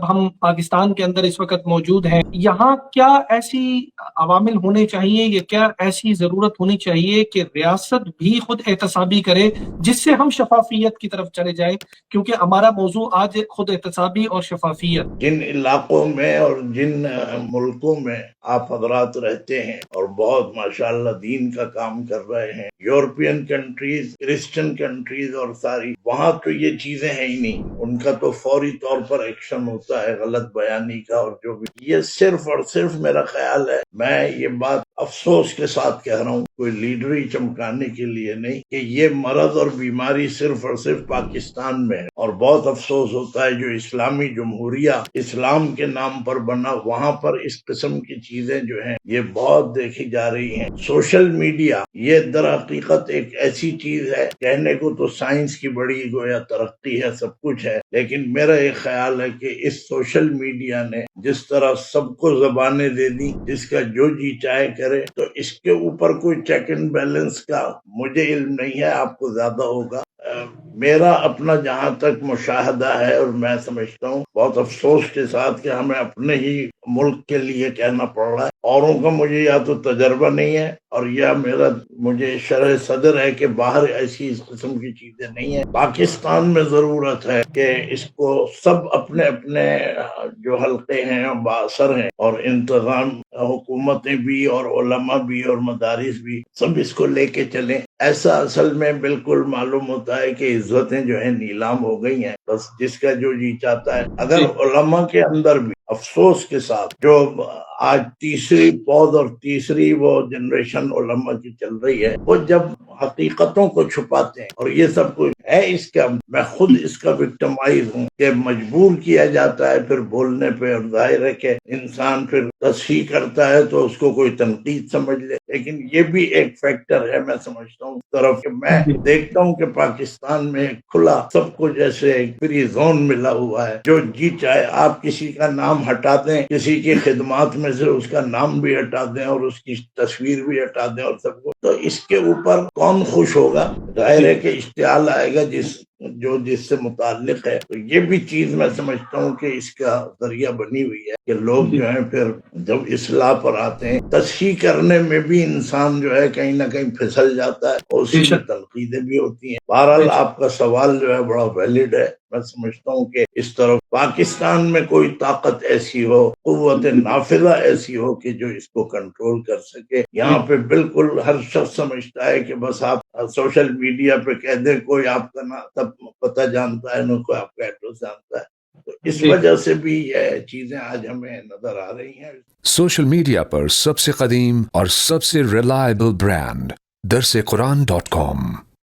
ہم پاکستان کے اندر اس وقت موجود ہیں، یہاں کیا ایسی عوامل ہونے چاہیے یا کیا ایسی ضرورت ہونی چاہیے کہ ریاست بھی خود احتسابی کرے جس سے ہم شفافیت کی طرف چلے جائیں، کیونکہ ہمارا موضوع آج خود احتسابی اور شفافیت۔ جن علاقوں میں اور جن ملکوں میں آپ حضرات رہتے ہیں اور بہت ماشاءاللہ دین کا کام کر رہے ہیں، یورپین کنٹریز، کرسچن کنٹریز اور ساری، وہاں تو یہ چیزیں ہیں ہی نہیں، ان کا تو فوری طور پر ایکشن ہوتا ہے غلط بیانی کا اور جو بھی۔ یہ صرف اور صرف میرا خیال ہے، میں یہ بات افسوس کے ساتھ کہہ رہا ہوں، کوئی لیڈری چمکانے کے لیے نہیں، کہ یہ مرض اور بیماری صرف اور صرف پاکستان میں ہے، اور بہت افسوس ہوتا ہے جو اسلامی جمہوریہ اسلام کے نام پر بنا، وہاں پر اس قسم کی چیزیں جو ہیں یہ بہت دیکھی جا رہی ہیں۔ سوشل میڈیا یہ در حقیقت ایک ایسی چیز ہے، کہنے کو تو سائنس کی بڑی گویا ترقی ہے، سب کچھ ہے، لیکن میرا یہ خیال ہے کہ اس سوشل میڈیا نے جس طرح سب کو زبانیں دے دی، جس کا جو جی چاہے کرے، تو اس کے اوپر کوئی چیک اینڈ بیلنس کا مجھے علم نہیں ہے، آپ کو زیادہ ہوگا۔ میرا اپنا جہاں تک مشاہدہ ہے اور میں سمجھتا ہوں بہت افسوس کے ساتھ کہ ہمیں اپنے ہی ملک کے لیے کہنا پڑ رہا ہے، اوروں کا مجھے یا تو تجربہ نہیں ہے اور یا مجھے شرح صدر ہے کہ باہر ایسی اس قسم کی چیزیں نہیں ہیں۔ پاکستان میں ضرورت ہے کہ اس کو سب اپنے اپنے جو حلقے ہیں بااثر ہیں اور انتظام، حکومتیں بھی اور علماء بھی اور مدارس بھی، سب اس کو لے کے چلیں۔ ایسا اصل میں بالکل معلوم ہوتا ہے کہ عزتیں جو ہیں نیلام ہو گئی ہیں، بس جس کا جو جی چاہتا ہے۔ اگر علماء کے اندر بھی افسوس کے ساتھ جو آج تیسری پود اور تیسری وہ جنریشن علماء کی چل رہی ہے، وہ جب حقیقتوں کو چھپاتے ہیں اور یہ سب کچھ ہے، اس کا میں خود اس کا وکٹمائز ہوں کہ مجبور کیا جاتا ہے پھر بولنے پہ، اور ظاہر ہے کہ انسان پھر تصحیح کرتا ہے تو اس کو کوئی تنقید سمجھ لے، لیکن یہ بھی ایک فیکٹر ہے میں سمجھتا ہوں طرف کہ میں دیکھتا ہوں کہ پاکستان میں کھلا سب کو جیسے ایک فری زون ملا ہوا ہے، جو جی چاہے آپ کسی کا نام ہٹا دیں، کسی کی خدمات میں سے اس کا نام بھی ہٹا دیں اور اس کی تصویر بھی ہٹا دیں اور سب کو، تو اس کے اوپر کون خوش ہوگا؟ ظاہر ہے کہ اشتعال آئے گا جس سے متعلق ہے۔ تو یہ بھی چیز میں سمجھتا ہوں کہ اس کا ذریعہ بنی ہوئی ہے کہ لوگ جو ہیں پھر جب اصلاح پر آتے ہیں، تصحیح کرنے میں بھی انسان جو ہے کہیں نہ کہیں پھسل جاتا ہے اور اسی میں تنقیدیں بھی ہوتی ہیں۔ بہرحال آپ کا سوال جو ہے بڑا ویلڈ ہے، میں سمجھتا ہوں کہ اس طرف پاکستان میں کوئی طاقت ایسی ہو، قوت نافذہ ایسی ہو کہ جو اس کو کنٹرول کر سکے۔ یہاں پہ بالکل ہر شخص سمجھتا ہے کہ بس آپ سوشل میڈیا پہ کہہ دیں کوئی آپ کا نہ پتہ جانتا ہے، نہ کوئی آپ کا ایڈریس جانتا ہے، تو اس وجہ سے بھی یہ چیزیں آج ہمیں نظر آ رہی ہیں۔ سوشل میڈیا پر سب سے قدیم اور سب سے ریلائبل برانڈ درسقرآن.com